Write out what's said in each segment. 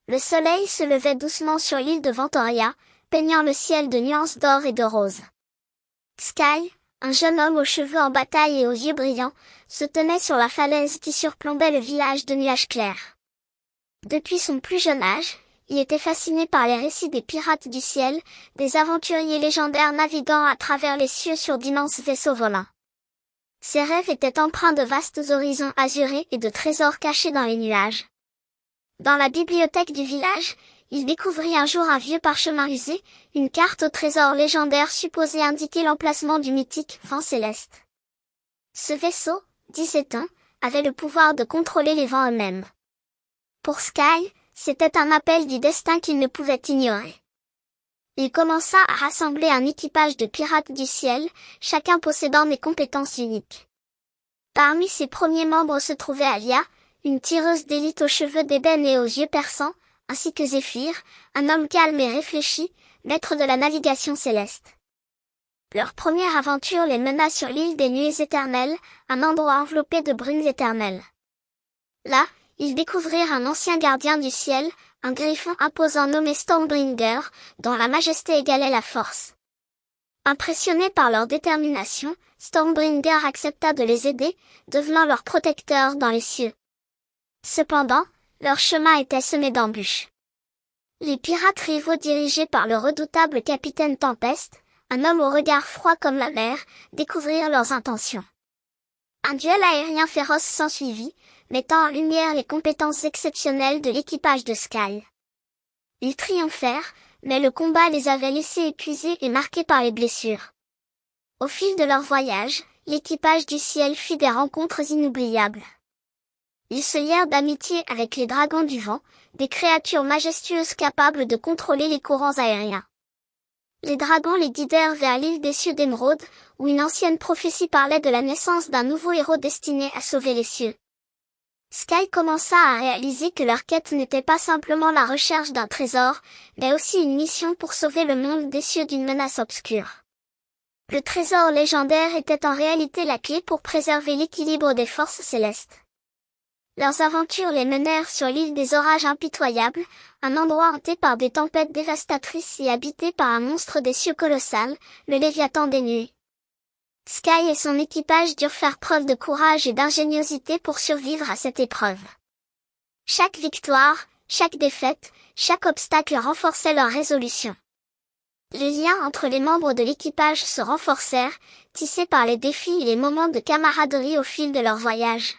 Le soleil se levait doucement sur l'île de Ventoria, peignant le ciel de nuances d'or et de rose. Sky, un jeune homme aux cheveux en bataille et aux yeux brillants, se tenait sur la falaise qui surplombait le village de nuages clairs. Depuis son plus jeune âge, il était fasciné par les récits des pirates du ciel, des aventuriers légendaires naviguant à travers les cieux sur d'immenses vaisseaux volants. Ses rêves étaient empreints de vastes horizons azurés et de trésors cachés dans les nuages. Dans la bibliothèque du village, il découvrit un jour un vieux parchemin usé, une carte au trésor légendaire supposée indiquer l'emplacement du mythique vent céleste. Ce vaisseau, disait-on, avait le pouvoir de contrôler les vents eux-mêmes. Pour Sky, c'était un appel du destin qu'il ne pouvait ignorer. Il commença à rassembler un équipage de pirates du ciel, chacun possédant des compétences uniques. Parmi ses premiers membres se trouvait Alia, une tireuse d'élite aux cheveux d'ébène et aux yeux perçants, ainsi que Zéphyr, un homme calme et réfléchi, maître de la navigation céleste. Leur première aventure les mena sur l'île des nuées éternelles, un endroit enveloppé de brumes éternelles. Là, ils découvrirent un ancien gardien du ciel, un griffon imposant nommé Stormbringer, dont la majesté égalait la force. Impressionné par leur détermination, Stormbringer accepta de les aider, devenant leur protecteur dans les cieux. Cependant, leur chemin était semé d'embûches. Les pirates rivaux dirigés par le redoutable capitaine Tempest, un homme au regard froid comme la mer, découvrirent leurs intentions. Un duel aérien féroce s'ensuivit, mettant en lumière les compétences exceptionnelles de l'équipage de Sky. Ils triomphèrent, mais le combat les avait laissés épuisés et marqués par les blessures. Au fil de leur voyage, l'équipage du ciel fit des rencontres inoubliables. Ils se lièrent d'amitié avec les dragons du vent, des créatures majestueuses capables de contrôler les courants aériens. Les dragons les guidèrent vers l'île des cieux d'Émeraude, où une ancienne prophétie parlait de la naissance d'un nouveau héros destiné à sauver les cieux. Sky commença à réaliser que leur quête n'était pas simplement la recherche d'un trésor, mais aussi une mission pour sauver le monde des cieux d'une menace obscure. Le trésor légendaire était en réalité la clé pour préserver l'équilibre des forces célestes. Leurs aventures les menèrent sur l'île des orages impitoyables, un endroit hanté par des tempêtes dévastatrices et habité par un monstre des cieux colossal, le Léviathan des nuées. Sky et son équipage durent faire preuve de courage et d'ingéniosité pour survivre à cette épreuve. Chaque victoire, chaque défaite, chaque obstacle renforçait leur résolution. Les liens entre les membres de l'équipage se renforcèrent, tissés par les défis et les moments de camaraderie au fil de leur voyage.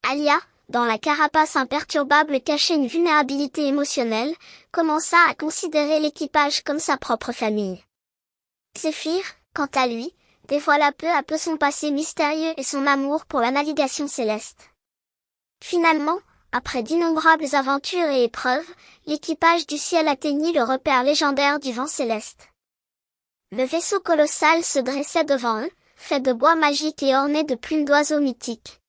Alia, dont la carapace imperturbable cachait une vulnérabilité émotionnelle, commença à considérer l'équipage comme sa propre famille. Zéphyr, quant à lui, dévoila peu à peu son passé mystérieux et son amour pour la navigation céleste. Finalement, après d'innombrables aventures et épreuves, l'équipage du ciel atteignit le repère légendaire du vent céleste. Le vaisseau colossal se dressait devant eux, fait de bois magique et orné de plumes d'oiseaux mythiques.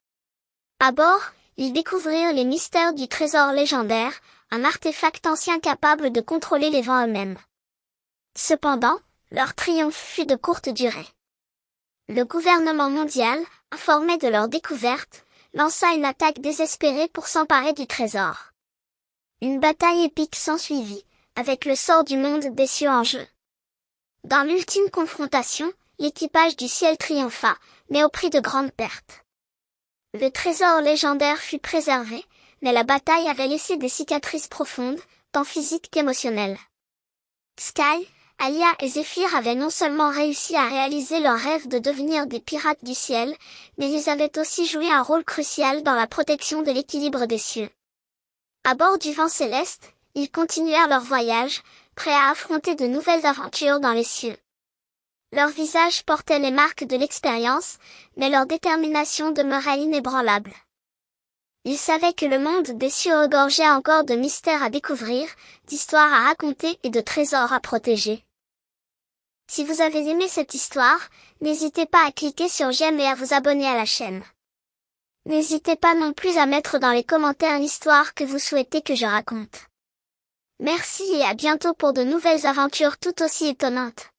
À bord, ils découvrirent les mystères du trésor légendaire, un artefact ancien capable de contrôler les vents eux-mêmes. Cependant, leur triomphe fut de courte durée. Le gouvernement mondial, informé de leur découverte, lança une attaque désespérée pour s'emparer du trésor. Une bataille épique s'ensuivit, avec le sort du monde des cieux en jeu. Dans l'ultime confrontation, l'équipage du ciel triompha, mais au prix de grandes pertes. Le trésor légendaire fut préservé, mais la bataille avait laissé des cicatrices profondes, tant physiques qu'émotionnelles. Sky, Alia et Zéphyr avaient non seulement réussi à réaliser leur rêve de devenir des pirates du ciel, mais ils avaient aussi joué un rôle crucial dans la protection de l'équilibre des cieux. À bord du vent céleste, ils continuèrent leur voyage, prêts à affronter de nouvelles aventures dans les cieux. Leurs visages portaient les marques de l'expérience, mais leur détermination demeurait inébranlable. Ils savaient que le monde des cieux regorgeait encore de mystères à découvrir, d'histoires à raconter et de trésors à protéger. Si vous avez aimé cette histoire, n'hésitez pas à cliquer sur j'aime et à vous abonner à la chaîne. N'hésitez pas non plus à mettre dans les commentaires l'histoire que vous souhaitez que je raconte. Merci et à bientôt pour de nouvelles aventures tout aussi étonnantes.